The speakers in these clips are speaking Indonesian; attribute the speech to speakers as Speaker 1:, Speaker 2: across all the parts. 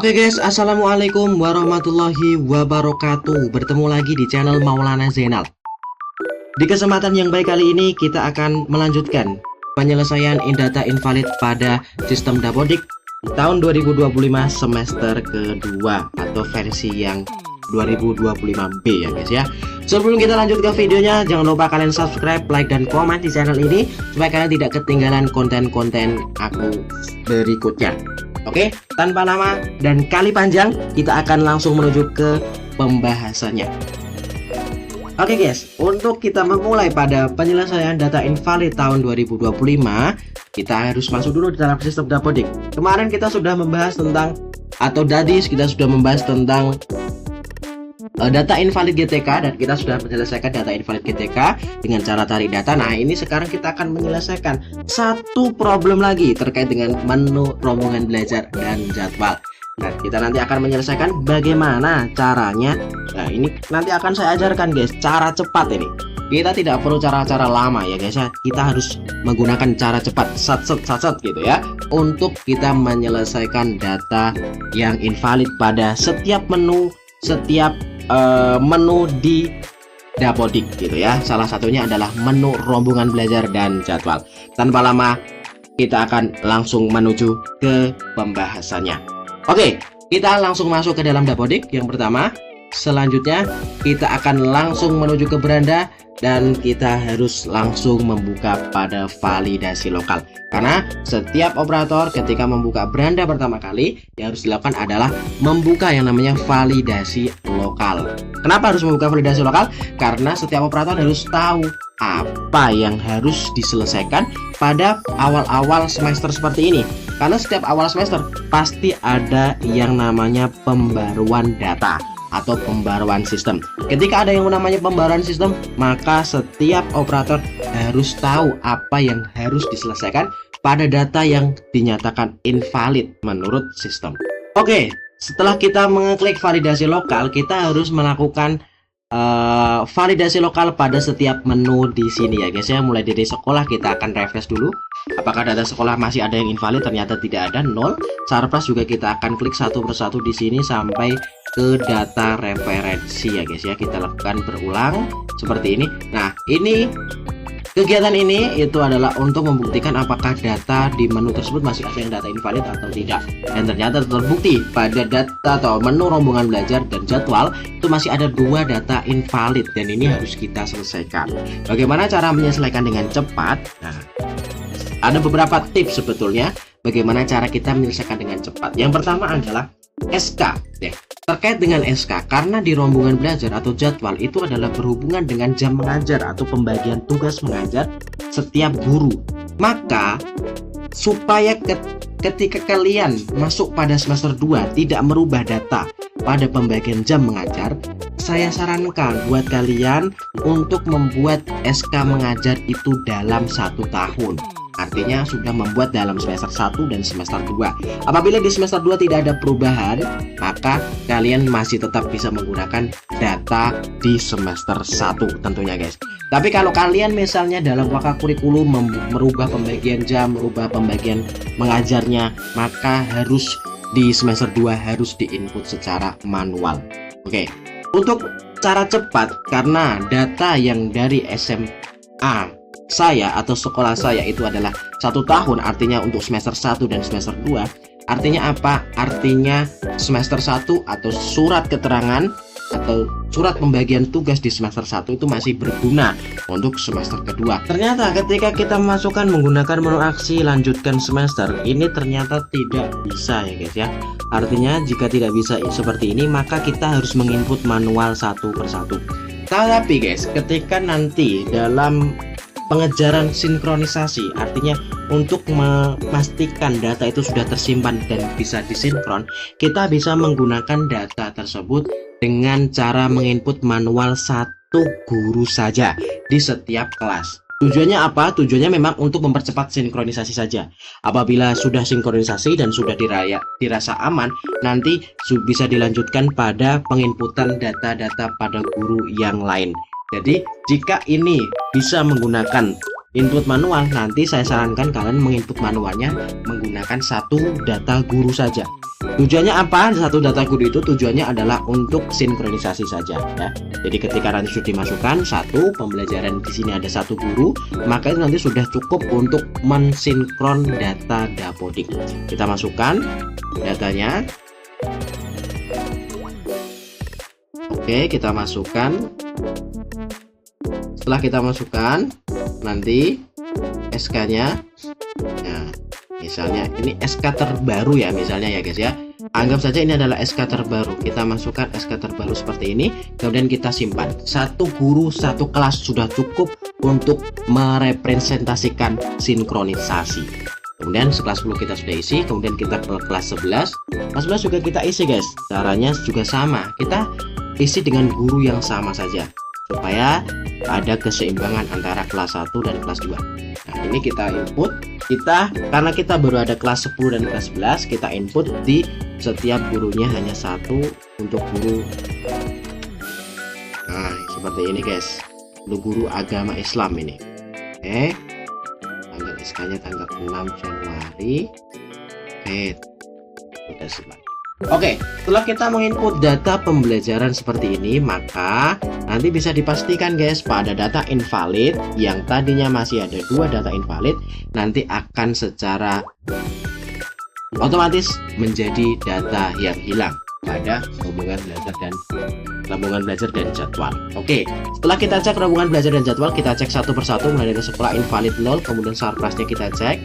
Speaker 1: Oke guys, assalamualaikum warahmatullahi wabarakatuh. Bertemu lagi di channel Maulana Zainal. Di kesempatan yang baik kali ini kita akan melanjutkan penyelesaian data invalid pada sistem Dapodik tahun 2025 semester kedua atau versi yang 2025B ya guys ya. Sebelum kita lanjut ke videonya, jangan lupa kalian subscribe, like, dan komen di channel ini supaya kalian tidak ketinggalan konten-konten aku berikutnya. Oke, tanpa lama dan kali panjang, kita akan langsung menuju ke pembahasannya. Oke guys, untuk kita memulai pada penyelesaian data invalid tahun 2025, kita harus masuk dulu di dalam sistem Dapodik. Kemarin kita sudah membahas tentang, atau tadi kita sudah membahas tentang data invalid GTK, dan kita sudah menyelesaikan data invalid GTK dengan cara tarik data. Nah, ini sekarang kita akan menyelesaikan satu problem lagi terkait dengan menu rombongan belajar dan jadwal. Nah, kita nanti akan menyelesaikan bagaimana caranya. Nah, ini nanti akan saya ajarkan guys, cara cepat ini. Kita tidak perlu cara-cara lama ya guys ya. Kita harus menggunakan cara cepat, sat gitu ya, untuk kita menyelesaikan data yang invalid pada setiap menu di Dapodik gitu ya. Salah satunya adalah menu rombongan belajar dan jadwal. Tanpa lama, kita akan langsung menuju ke pembahasannya. Oke, kita langsung masuk ke dalam Dapodik yang pertama. Selanjutnya kita akan langsung menuju ke beranda, dan kita harus langsung membuka pada validasi lokal, karena setiap operator ketika membuka beranda pertama kali yang harus dilakukan adalah membuka yang namanya validasi lokal. Kenapa harus membuka validasi lokal? Karena setiap operator harus tahu apa yang harus diselesaikan pada awal-awal semester seperti ini, karena setiap awal semester pasti ada yang namanya pembaruan data atau pembaruan sistem. Ketika ada yang namanya pembaruan sistem, maka setiap operator harus tahu apa yang harus diselesaikan pada data yang dinyatakan invalid menurut sistem. Oke, setelah kita mengeklik validasi lokal, kita harus melakukan validasi lokal pada setiap menu di sini ya guys ya. Mulai dari sekolah kita akan refresh dulu. Apakah data sekolah masih ada yang invalid? Ternyata tidak ada, 0. Sarpras juga kita akan klik satu persatu di sini sampai ke data referensi ya guys ya. Kita lakukan berulang seperti ini. Nah, ini kegiatan ini itu adalah untuk membuktikan apakah data di menu tersebut masih ada yang data invalid atau tidak. Dan ternyata terbukti pada data atau menu rombongan belajar dan jadwal itu masih ada 2 data invalid, dan ini harus kita selesaikan. Bagaimana cara menyelesaikan dengan cepat? Nah, ada beberapa tips sebetulnya bagaimana cara kita menyelesaikan dengan cepat. Yang pertama adalah SK ya. Terkait dengan SK, karena di rombongan belajar atau jadwal itu adalah berhubungan dengan jam mengajar atau pembagian tugas mengajar setiap guru. Maka supaya ketika kalian masuk pada semester 2 tidak merubah data pada pembagian jam mengajar, saya sarankan buat kalian untuk membuat SK mengajar itu dalam 1 tahun. Artinya sudah membuat dalam semester 1 dan semester 2. Apabila di semester 2 tidak ada perubahan, maka kalian masih tetap bisa menggunakan data di semester 1 tentunya guys. Tapi kalau kalian misalnya dalam waktu kurikulum merubah pembagian jam, merubah pembagian mengajarnya, maka harus di semester 2 harus diinput secara manual. Oke. Untuk cara cepat, karena data yang dari SMA saya atau sekolah saya itu adalah 1 tahun, artinya untuk semester 1 dan semester 2. Artinya apa? Artinya semester 1 atau surat keterangan atau surat pembagian tugas di semester 1 itu masih berguna untuk semester kedua. Ternyata ketika kita memasukkan menggunakan menu aksi lanjutkan semester, ini ternyata tidak bisa ya guys ya. Artinya jika tidak bisa seperti ini, maka kita harus menginput manual satu persatu. Tapi guys, ketika nanti dalam pengejaran sinkronisasi, artinya untuk memastikan data itu sudah tersimpan dan bisa disinkron, kita bisa menggunakan data tersebut dengan cara menginput manual 1 guru saja di setiap kelas. Tujuannya apa? Tujuannya memang untuk mempercepat sinkronisasi saja. Apabila sudah sinkronisasi dan sudah dirasa aman, nanti bisa dilanjutkan pada penginputan data-data pada guru yang lain. Jadi jika ini bisa menggunakan input manual, nanti saya sarankan kalian menginput manualnya menggunakan 1 data guru saja. Tujuannya apa? Satu data guru itu tujuannya adalah untuk sinkronisasi saja ya. Jadi ketika nanti sudah dimasukkan satu pembelajaran, di sini ada satu guru, maka itu nanti sudah cukup untuk mensinkron data Dapodik. Kita masukkan datanya. Oke, kita masukkan. Setelah kita masukkan, nanti SK-nya. Nah, misalnya ini SK terbaru ya, misalnya ya guys ya. Anggap saja ini adalah SK terbaru. Kita masukkan SK terbaru seperti ini, kemudian kita simpan. Satu guru, satu kelas sudah cukup untuk merepresentasikan sinkronisasi. Kemudian kelas 10 kita sudah isi, kemudian kita ke kelas 11. Kelas 11 juga kita isi guys. Caranya juga sama. Kita isi dengan guru yang sama saja, supaya ada keseimbangan antara kelas 1 dan kelas 2. Nah, ini kita input. Karena kita baru ada kelas 10 dan kelas 11, kita input di setiap gurunya hanya satu untuk guru. Nah, seperti ini guys. Untuk guru agama Islam ini. Oke. Tanggal SK-nya tanggal 6 Januari. Oke. Sudah selesai. Oke, setelah kita menginput data pembelajaran seperti ini, maka nanti bisa dipastikan guys, pada data invalid yang tadinya masih ada 2 data invalid, nanti akan secara otomatis menjadi data yang hilang pada rombongan belajar dan jadwal. Oke, setelah kita cek rombongan belajar dan jadwal, kita cek satu persatu, mulai dari sekolah invalid 0, kemudian sarplasnya kita cek,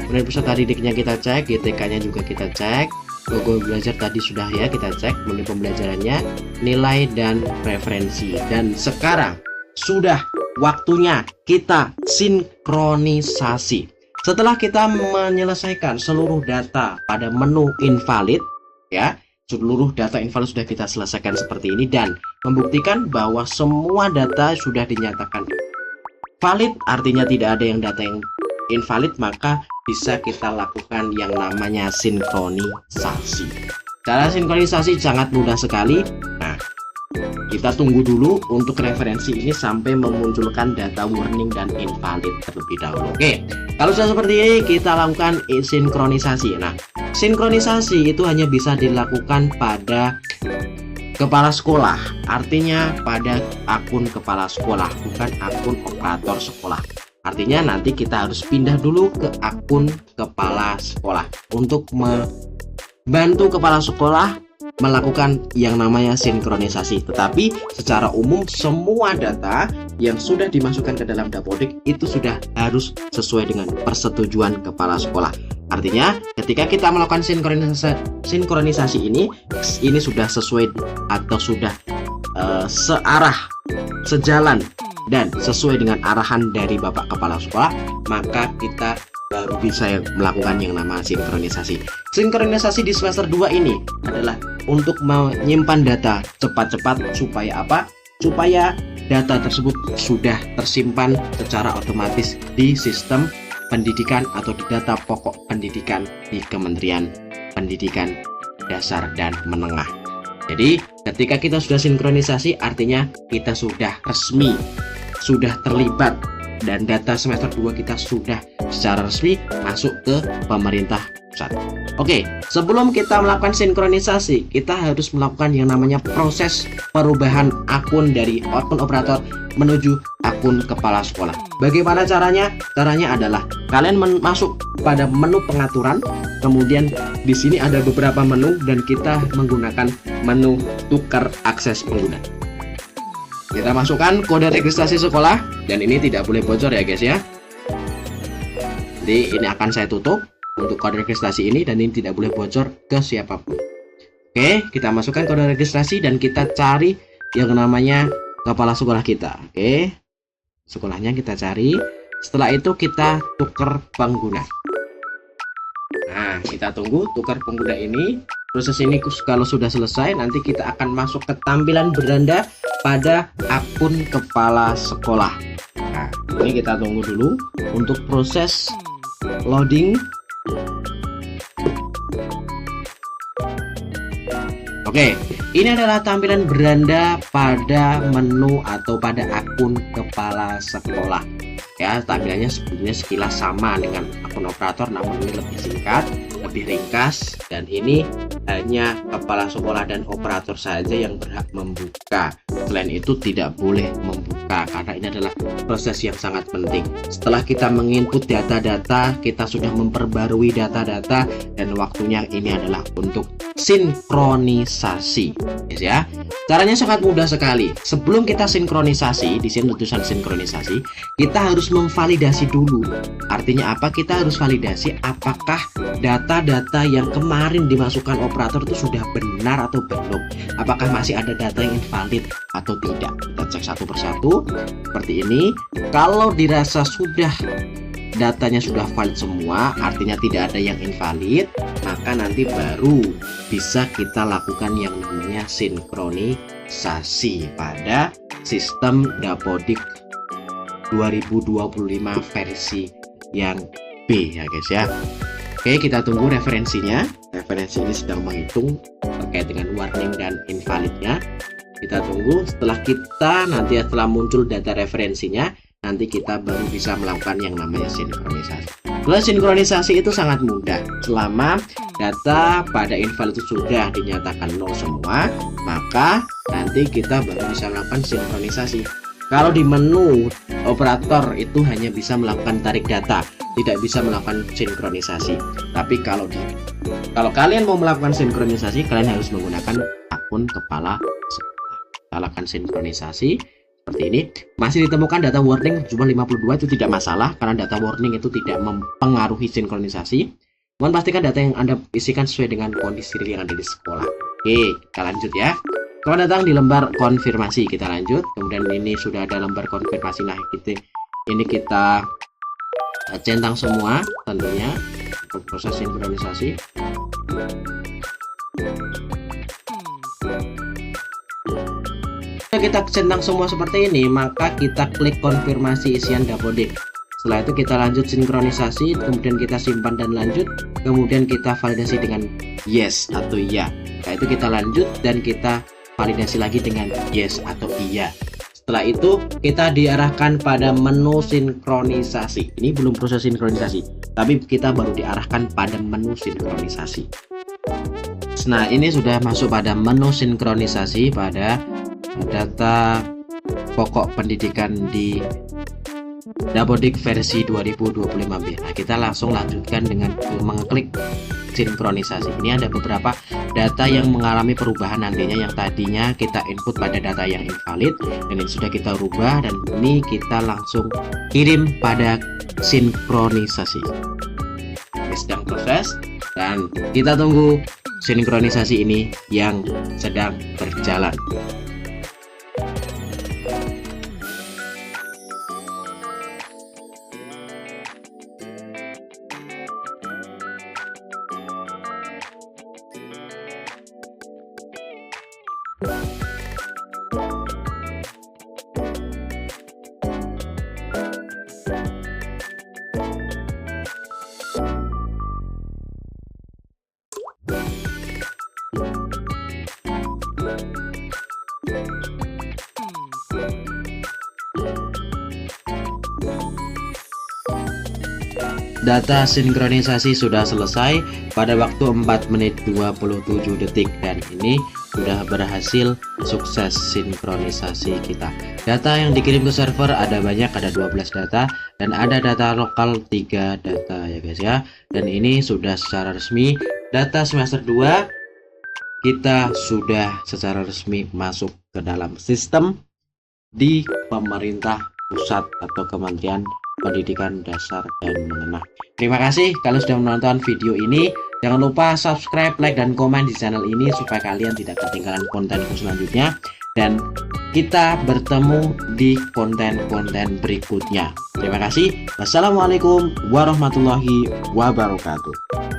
Speaker 1: kemudian peserta didiknya kita cek, GTK-nya juga kita cek, logo belajar tadi sudah ya kita cek, kemudian pembelajarannya, nilai dan referensi. Dan sekarang sudah waktunya kita sinkronisasi. Setelah kita menyelesaikan seluruh data pada menu invalid ya, seluruh data invalid sudah kita selesaikan seperti ini dan membuktikan bahwa semua data sudah dinyatakan valid, artinya tidak ada yang data yang invalid, maka bisa kita lakukan yang namanya sinkronisasi. Cara sinkronisasi sangat mudah sekali. Nah, kita tunggu dulu untuk referensi ini sampai memunculkan data warning dan invalid terlebih dahulu. Oke, kalau sudah seperti ini kita lakukan sinkronisasi. Nah, sinkronisasi itu hanya bisa dilakukan pada kepala sekolah, artinya pada akun kepala sekolah, bukan akun operator sekolah. Artinya nanti kita harus pindah dulu ke akun kepala sekolah untuk membantu kepala sekolah melakukan yang namanya sinkronisasi. Tetapi secara umum semua data yang sudah dimasukkan ke dalam Dapodik itu sudah harus sesuai dengan persetujuan kepala sekolah. Artinya ketika kita melakukan sinkronisasi ini sudah sesuai atau sudah searah, sejalan dan sesuai dengan arahan dari Bapak Kepala Sekolah, maka kita baru bisa melakukan yang nama sinkronisasi. Sinkronisasi di semester 2 ini adalah untuk menyimpan data cepat-cepat supaya apa? Supaya data tersebut sudah tersimpan secara otomatis di sistem pendidikan atau di data pokok pendidikan di Kementerian Pendidikan Dasar dan Menengah. Jadi ketika kita sudah sinkronisasi, artinya kita sudah resmi, sudah terlibat, dan data semester 2 kita sudah secara resmi masuk ke pemerintah pusat. Oke, sebelum kita melakukan sinkronisasi, kita harus melakukan yang namanya proses perubahan akun dari akun operator menuju akun kepala sekolah. Bagaimana caranya? Caranya adalah kalian masuk pada menu pengaturan, kemudian di sini ada beberapa menu dan kita menggunakan menu tukar akses pengguna. Kita masukkan kode registrasi sekolah dan ini tidak boleh bocor ya guys ya. Jadi ini akan saya tutup untuk kode registrasi ini dan ini tidak boleh bocor ke siapapun. Oke, kita masukkan kode registrasi dan kita cari yang namanya kepala sekolah kita. Oke, sekolahnya kita cari. Setelah itu kita tukar pengguna. Nah, kita tunggu tukar pengguna ini. Proses ini kalau sudah selesai, nanti kita akan masuk ke tampilan beranda pada akun kepala sekolah. Nah, ini kita tunggu dulu untuk proses loading. Oke, ini adalah tampilan beranda pada menu atau pada akun kepala sekolah. ya. Tampilannya sebetulnya sekilas sama dengan akun operator, namun ini lebih singkat, lebih ringkas, dan ini hanya kepala sekolah dan operator saja yang berhak membuka. Selain itu tidak boleh membuka karena ini adalah proses yang sangat penting. Setelah kita menginput data-data, kita sudah memperbarui data-data, dan waktunya ini adalah untuk sinkronisasi, ya. Caranya sangat mudah sekali. Sebelum kita sinkronisasi, di sini tulisan sinkronisasi, kita harus memvalidasi dulu. Artinya apa? Kita harus validasi apakah data-data yang kemarin dimasukkan operator itu sudah benar atau belum. Apakah masih ada data yang invalid atau tidak. Kita cek satu persatu seperti ini. Kalau dirasa sudah datanya sudah valid semua, artinya tidak ada yang invalid, maka nanti baru bisa kita lakukan yang namanya sinkronisasi pada sistem Dapodik 2025 versi yang B, ya guys ya. Oke, kita tunggu referensinya. Referensi ini sedang menghitung terkait dengan warning dan invalidnya. Kita tunggu. Setelah muncul data referensinya, nanti kita baru bisa melakukan yang namanya sinkronisasi. Kalau sinkronisasi itu sangat mudah. Selama data pada invalid itu sudah dinyatakan nol semua, maka nanti kita baru bisa melakukan sinkronisasi. Kalau di menu operator itu hanya bisa melakukan tarik data, tidak bisa melakukan sinkronisasi. Tapi kalau kalian mau melakukan sinkronisasi, kalian harus menggunakan akun kepala sekolah. Kita lakukan sinkronisasi seperti ini. Masih ditemukan data warning cuma 52, itu tidak masalah karena data warning itu tidak mempengaruhi sinkronisasi. Mohon pastikan data yang Anda isikan sesuai dengan kondisi real yang ada di sekolah. Oke, kita lanjut ya. Selamat datang di lembar konfirmasi. Kita lanjut. Kemudian ini sudah ada lembar konfirmasi. Nah, ini kita centang semua tentunya untuk proses sinkronisasi. Kita centang semua seperti ini, maka kita klik konfirmasi isian Dapodik. Setelah itu kita lanjut sinkronisasi, kemudian kita simpan dan lanjut, kemudian kita validasi dengan yes atau iya. Setelah itu kita lanjut dan kita validasi lagi dengan yes atau iya. Setelah itu kita diarahkan pada menu sinkronisasi. Ini belum proses sinkronisasi, tapi kita baru diarahkan pada menu sinkronisasi. Nah, ini sudah masuk pada menu sinkronisasi pada data pokok pendidikan di Dapodik versi 2025B. Nah, kita langsung lanjutkan dengan mengklik sinkronisasi. Ini ada beberapa data yang mengalami perubahan nantinya, yang tadinya kita input pada data yang invalid, dan ini sudah kita rubah, dan ini kita langsung kirim pada sinkronisasi. Ini sedang proses, dan kita tunggu sinkronisasi ini yang sedang berjalan. Data sinkronisasi sudah selesai pada waktu 4 menit 27 detik, dan ini sudah berhasil sukses sinkronisasi kita. Data yang dikirim ke server ada banyak, ada 12 data, dan ada data lokal 3 data ya guys ya. Dan ini sudah secara resmi data semester 2 kita sudah secara resmi masuk ke dalam sistem di pemerintah pusat atau Kementerian Pendidikan Dasar dan Menengah. Terima kasih kalian sudah menonton video ini. Jangan lupa subscribe, like, dan komen di channel ini supaya kalian tidak ketinggalan kontenku selanjutnya. Dan kita bertemu di konten-konten berikutnya. Terima kasih. Wassalamualaikum warahmatullahi wabarakatuh.